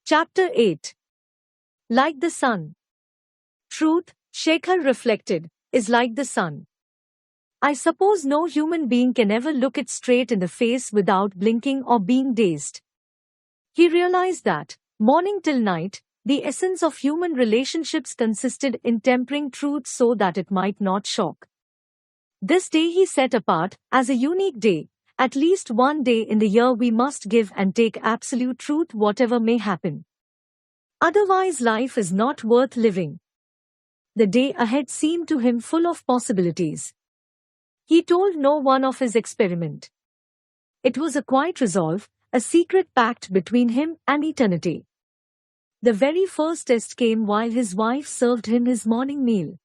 Chapter 8. Like the sun. Truth, Shekhar reflected, is like the sun. I suppose no human being can ever look it straight in the face without blinking or being dazed. He realized that, morning till night, the essence of human relationships consisted in tempering truth so that it might not shock. This day he set apart, as a unique day. At least one day in the year we must give and take absolute truth whatever may happen. Otherwise life is not worth living. The day ahead seemed to him full of possibilities. He told no one of his experiment. It was a quiet resolve, a secret pact between him and eternity. The very first test came while his wife served him his morning meal.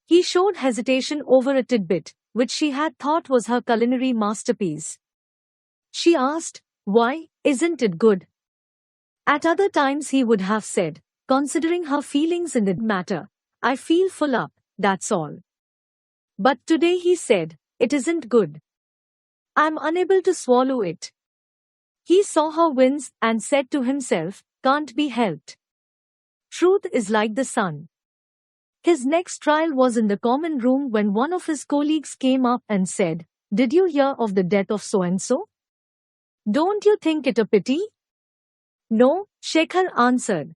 He showed hesitation over a tidbit, which she had thought was her culinary masterpiece. She asked, "Why, isn't it good?" At other times he would have said, considering her feelings in the matter, "I feel full up, that's all." But today he said, "It isn't good. I'm unable to swallow it." He saw her wince and said to himself, "Can't be helped. Truth is like the sun." His next trial was in the common room when one of his colleagues came up and said, "Did you hear of the death of so-and-so? Don't you think it a pity?" "No," Shekhar answered.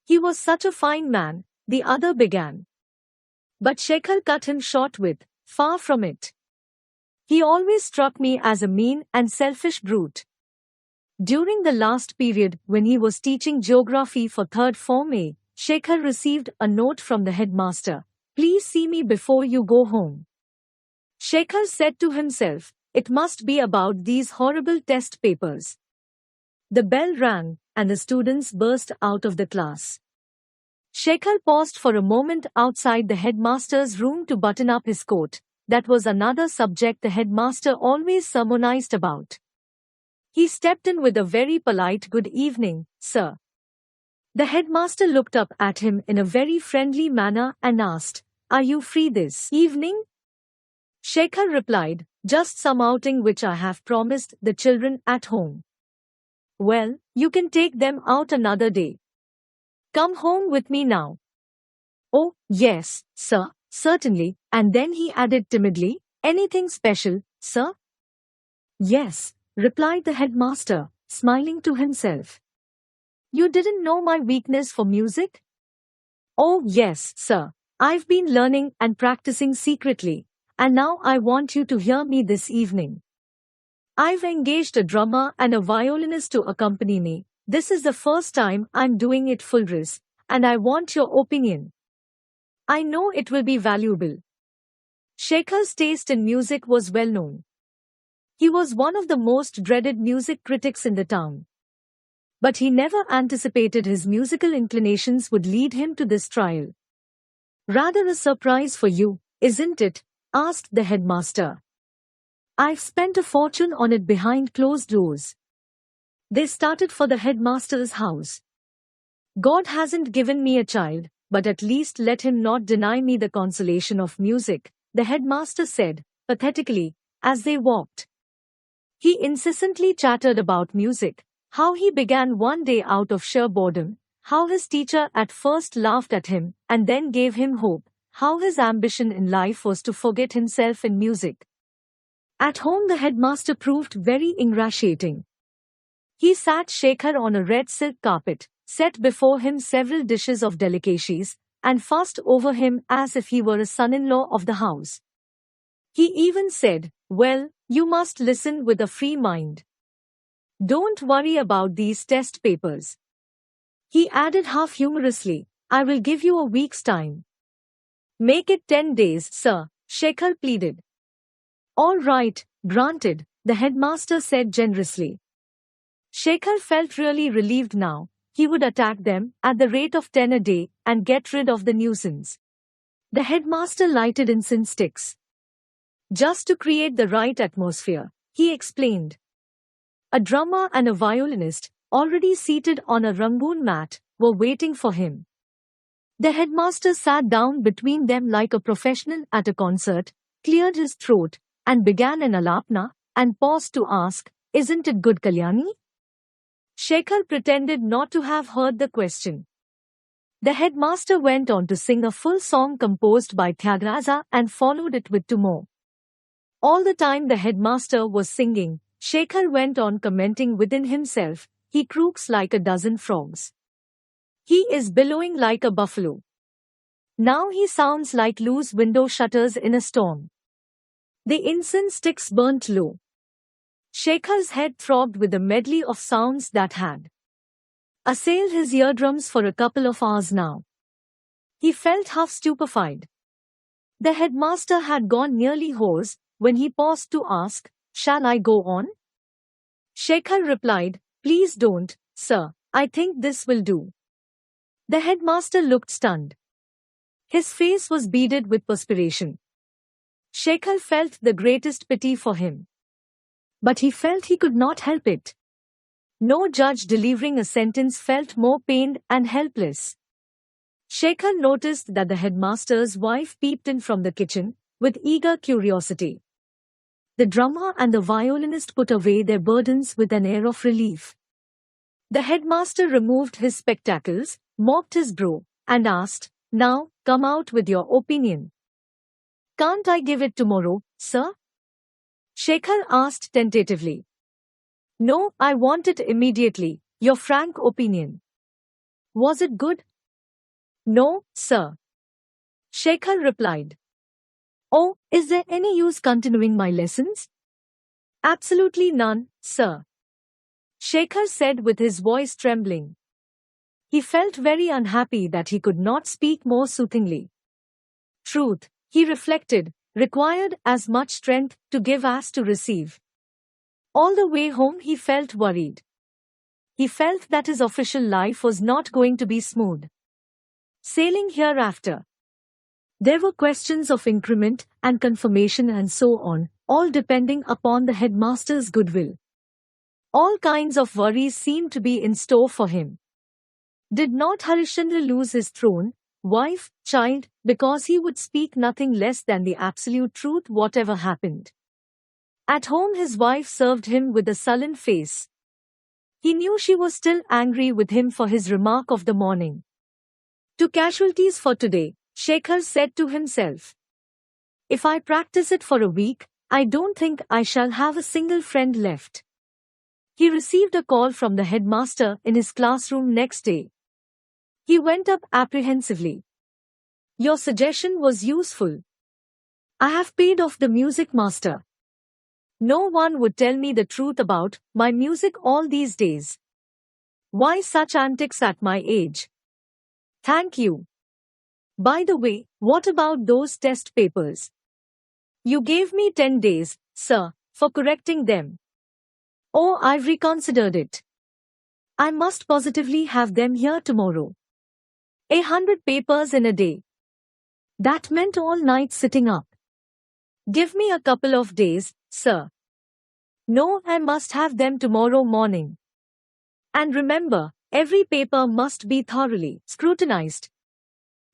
"He was such a fine man," the other began. But Shekhar cut him short with, "Far from it. He always struck me as a mean and selfish brute." During the last period, when he was teaching geography for 3rd Form A, Shekhar received a note from the headmaster, "Please see me before you go home." Shekhar said to himself, "It must be about these horrible test papers." The bell rang, and the students burst out of the class. Shekhar paused for a moment outside the headmaster's room to button up his coat. That was another subject the headmaster always sermonized about. He stepped in with a very polite "Good evening, sir." The headmaster looked up at him in a very friendly manner and asked, "Are you free this evening?" Shekhar replied, "Just some outing which I have promised the children at home." "Well, you can take them out another day. Come home with me now." "Oh, yes, sir, certainly." And then he added timidly, "Anything special, sir?" "Yes," replied the headmaster, smiling to himself. "You didn't know my weakness for music?" "Oh, yes, sir. I've been learning and practicing secretly, and now I want you to hear me this evening. I've engaged a drummer and a violinist to accompany me. This is the first time I'm doing it full risk, and I want your opinion. I know it will be valuable." Shekhar's taste in music was well known. He was one of the most dreaded music critics in the town. But he never anticipated his musical inclinations would lead him to this trial. "Rather a surprise for you, isn't it?" asked the headmaster. "I've spent a fortune on it behind closed doors." They started for the headmaster's house. "God hasn't given me a child, but at least let him not deny me the consolation of music," the headmaster said, pathetically, as they walked. He incessantly chattered about music, how he began one day out of sheer boredom, how his teacher at first laughed at him and then gave him hope, how his ambition in life was to forget himself in music. At home the headmaster proved very ingratiating. He sat Shekhar on a red silk carpet, set before him several dishes of delicacies, and fussed over him as if he were a son-in-law of the house. He even said, "Well, you must listen with a free mind. Don't worry about these test papers." He added half humorously, "I will give you a week's time." "Make it 10 days, sir," Shekhar pleaded. "All right, granted," the headmaster said generously. Shekhar felt really relieved now. He would attack them at the rate of 10 a day and get rid of the nuisance. The headmaster lighted incense sticks. "Just to create the right atmosphere," he explained. A drummer and a violinist, already seated on a rangoon mat, were waiting for him. The headmaster sat down between them like a professional at a concert, cleared his throat, and began an alapna, and paused to ask, "Isn't it good, Kalyani?" Shekhar pretended not to have heard the question. The headmaster went on to sing a full song composed by Tyagaraja and followed it with two more. All the time the headmaster was singing, Shekhar went on commenting within himself, he croaks like a dozen frogs. He is bellowing like a buffalo. Now he sounds like loose window shutters in a storm. The incense sticks burnt low. Shekhar's head throbbed with a medley of sounds that had assailed his eardrums for a couple of hours now. He felt half stupefied. The headmaster had gone nearly hoarse when he paused to ask, "Shall I go on?" Shekhar replied, "Please don't, sir, I think this will do." The headmaster looked stunned. His face was beaded with perspiration. Shekhar felt the greatest pity for him. But he felt he could not help it. No judge delivering a sentence felt more pained and helpless. Shekhar noticed that the headmaster's wife peeped in from the kitchen with eager curiosity. The drummer and the violinist put away their burdens with an air of relief. The headmaster removed his spectacles, mopped his brow, and asked, "Now, come out with your opinion." "Can't I give it tomorrow, sir?" Shekhar asked tentatively. "No, I want it immediately, your frank opinion." "Was it good?" "No, sir." Shekhar replied. "Oh, is there any use continuing my lessons?" "Absolutely none, sir." Shekhar said with his voice trembling. He felt very unhappy that he could not speak more soothingly. Truth, he reflected, required as much strength to give as to receive. All the way home he felt worried. He felt that his official life was not going to be smooth sailing hereafter. There were questions of increment and confirmation and so on, all depending upon the headmaster's goodwill. All kinds of worries seemed to be in store for him. Did not Harishchandra lose his throne, wife, child, because he would speak nothing less than the absolute truth whatever happened? At home his wife served him with a sullen face. He knew she was still angry with him for his remark of the morning. "To casualties for today," Shekhar said to himself. "If I practice it for a week, I don't think I shall have a single friend left." He received a call from the headmaster in his classroom next day. He went up apprehensively. "Your suggestion was useful. I have paid off the music master. No one would tell me the truth about my music all these days. Why such antics at my age? Thank you. By the way, what about those test papers? You gave me 10 days, sir, for correcting them." "Oh, I've reconsidered it. I must positively have them here tomorrow. 100 papers in a day. That meant all night sitting up. Give me a couple of days, sir." "No, I must have them tomorrow morning. And remember, every paper must be thoroughly scrutinized."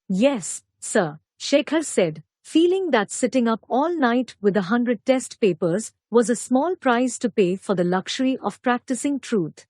"Yes, sir," Shekhar said, feeling that sitting up all night with 100 test papers was a small price to pay for the luxury of practicing truth.